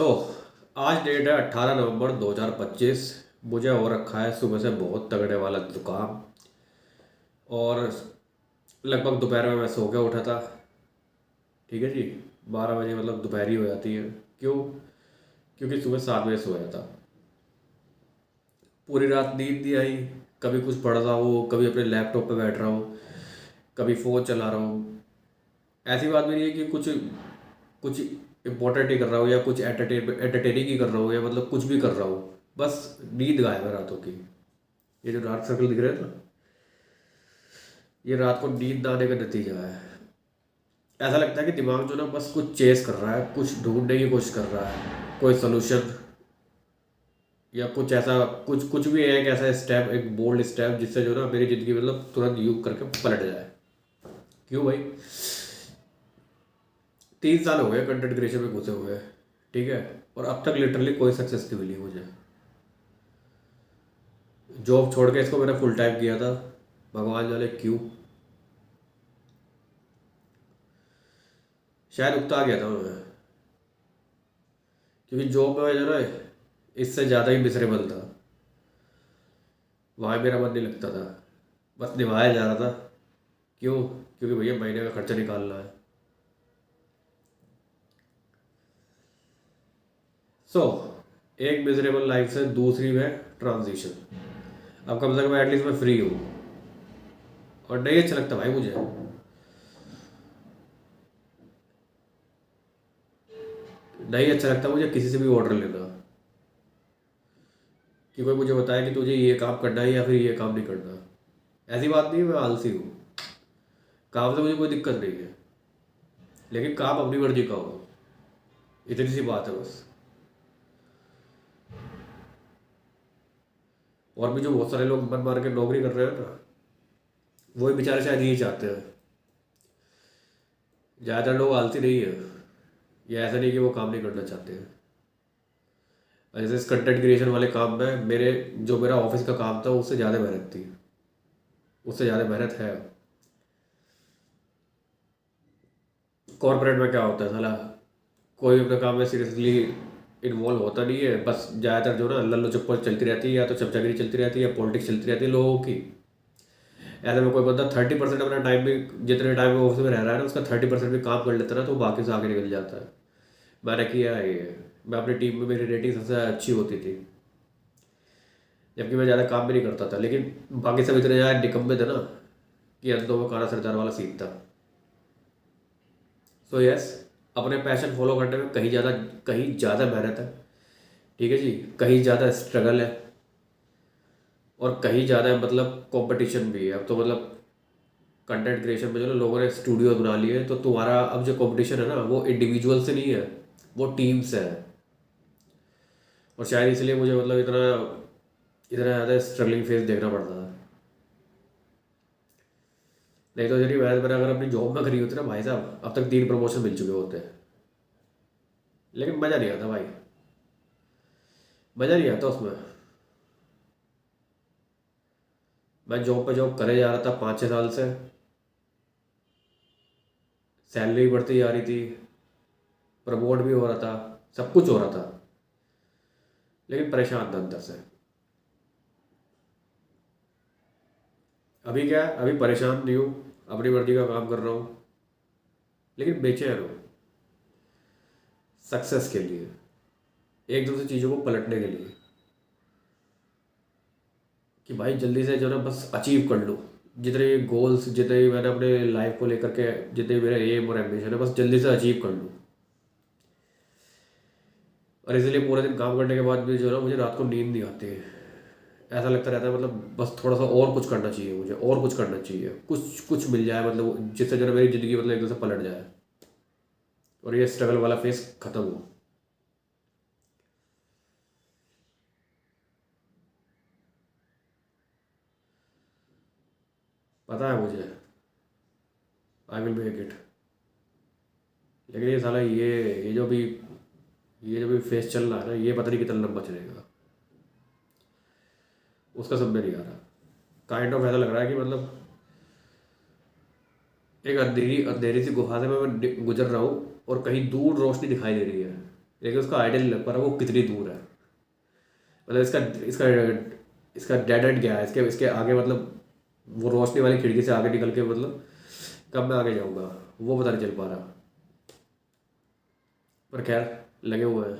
सो आज डेट है 18 नवंबर 2025। मुझे हो रखा है सुबह से बहुत तगड़े वाला जुकाम। और लगभग दोपहर में मैं सो के उठा था। ठीक है जी। 12 बजे मतलब दोपहर ही हो जाती है। क्यों? क्योंकि सुबह 7 बजे सोया था। पूरी रात नींद नहीं आई। कभी कुछ पढ़ रहा हूँ, कभी अपने लैपटॉप पे बैठ रहा हूँ, कभी फ़ोन चला रहा हूँ। ऐसी बात भी नहीं है कि कुछ कुछ इंपॉर्टेंट ही कर रहा हूँ या कुछ एंटरटेनिंग ही कर रहा हूँ या मतलब कुछ भी कर रहा हूँ। बस नींद गायब है रातों की। ये जो डार्क सर्कल दिख रहे हैं ना, ये रात को नींद ना आने का नतीजा है। ऐसा लगता है कि दिमाग जो ना बस कुछ चेस कर रहा है, कुछ ढूंढने की कोशिश कर रहा है, कोई सोल्यूशन या कुछ ऐसा कुछ कुछ भी है, एक ऐसा स्टेप, एक बोल्ड स्टेप जिससे जो ना मेरी ज़िंदगी मतलब तुरंत यूं करके पलट जाए। क्यों भाई? 3 साल हो गए कंटेंट क्रिएशन में घुसे हुए। ठीक है। और अब तक लिटरली कोई सक्सेस नहीं मिली मुझे। जॉब छोड़ के इसको मैंने फुल टाइम किया था। भगवान जाने क्यों। शायद उगता आ गया था मैं। क्योंकि जॉब में जो ना इससे ज़्यादा ही मिसरेबल था। वहाँ मेरा मन नहीं लगता था। बस निभाया जा रहा था। क्यों? क्योंकि भैया महीने का खर्चा निकालना है। सो एक मिजरेबल लाइफ से दूसरी में ट्रांजिशन। अब कम से कम एटलीस्ट मैं फ्री हूँ। और नहीं अच्छा लगता भाई मुझे। नहीं अच्छा लगता मुझे किसी से भी ऑर्डर लेना। कि कोई मुझे बताए कि तुझे ये काम करना है या फिर ये काम नहीं करना। ऐसी बात नहीं है मैं आलसी हूँ। काम से मुझे कोई दिक्कत नहीं है। लेकिन काम अपनी मर्जी का हो। इतनी सी बात है बस। और भी जो बहुत सारे लोग मन मार के नौकरी कर रहे हैं ना, वही बेचारे शायद यही चाहते हैं। ज़्यादातर लोग आलसी नहीं है। ये ऐसा नहीं कि वो काम नहीं करना चाहते हैं। जैसे इस कंटेंट क्रिएशन वाले काम में मेरा ऑफिस का काम था, उससे ज़्यादा मेहनत थी। उससे ज़्यादा मेहनत है। कॉर्पोरेट में क्या होता है साला, कोई अपने काम में सीरियसली इन्वॉल्व होता नहीं है। बस ज़्यादातर जो ना लल्लो चप्पल चलती रहती है, या तो चमचागिरी चलती रहती है या पॉलिटिक्स चलती रहती है लोगों की। ऐसे में कोई बंदा 30% अपना टाइम भी, जितने टाइम में ऑफिस में रह रहा है ना, उसका 30% भी काम कर लेता है ना, तो वो बाकी से आगे निकल जाता है। मैंने किया है ये। मैं अपनी टीम में, मेरी रेटिंग सबसे अच्छी होती थी, जबकि मैं ज़्यादा काम भी नहीं करता था। लेकिन बाकी सब इतने ज़्यादा निकम्मे थे ना कि अंतों में काना सरदार वाला सीन था। सो यस, अपने पैशन फॉलो करने में कहीं ज़्यादा मेहनत है। ठीक है जी। कहीं ज़्यादा स्ट्रगल है। और कहीं ज़्यादा मतलब कंपटीशन भी है। अब तो मतलब कंटेंट क्रिएशन में जो ना लोगों ने स्टूडियो बना लिए हैं, तो तुम्हारा अब जो कंपटीशन है ना, वो इंडिविजुअल से नहीं है, वो टीम से है। और शायद इसलिए मुझे मतलब इतना इतना ज़्यादा स्ट्रगलिंग फेस देखना पड़ता है। नहीं तो यदि मैंने अगर अपनी जॉब में करी होती ना भाई साहब, अब तक 3 प्रमोशन मिल चुके होते। लेकिन मज़ा नहीं आता भाई। मज़ा नहीं आता उसमें। मैं जॉब पे जॉब करे जा रहा था 5-6 साल से। सैलरी बढ़ती जा रही थी। प्रमोट भी हो रहा था। सब कुछ हो रहा था। लेकिन परेशान था अंदर से। अभी क्या है, अभी परेशान नहीं हूँ। अपनी मर्जी का काम कर रहा हूँ। लेकिन बेचैन हूँ। सक्सेस के लिए, एकदम से चीज़ों को पलटने के लिए। कि भाई जल्दी से जो ना बस अचीव कर लूँ। जितने गोल्स, जितने भी मैंने अपने लाइफ को लेकर के, जितने भी मेरे एम और एम्बिशन है, बस जल्दी से अचीव कर लूँ। और इसलिए पूरे दिन काम करने के बाद भी जो है ना, मुझे रात को नींद नहीं आती है। ऐसा लगता रहता है मतलब बस थोड़ा सा और कुछ करना चाहिए मुझे, और कुछ करना चाहिए, कुछ कुछ मिल जाए मतलब जिससे जो है मेरी ज़िंदगी मतलब एकदम से पलट जाए और ये स्ट्रगल वाला फेस ख़त्म हो। पता है मुझे, आई विल मेक इट। लेकिन ये साला ये जो भी फेस चल रहा है ना, ये पता नहीं कितना लंबा चलेगा। उसका सब में नहीं आ रहा। काइंड ऑफ ऐसा लग रहा है कि मतलब एक अंधेरी अंधेरी सी गुफा से मैं गुजर रहा हूँ और कहीं दूर रोशनी दिखाई दे रही है। लेकिन उसका आइडिया नहीं लग पा रहा वो कितनी दूर है। मतलब इसका इसका इसका डेड एंड क्या है, इसके इसके आगे मतलब वो रोशनी वाली खिड़की से आगे निकल के मतलब कब मैं आगे जाऊँगा वो पता नहीं चल पा रहा। पर खैर लगे हुए हैं।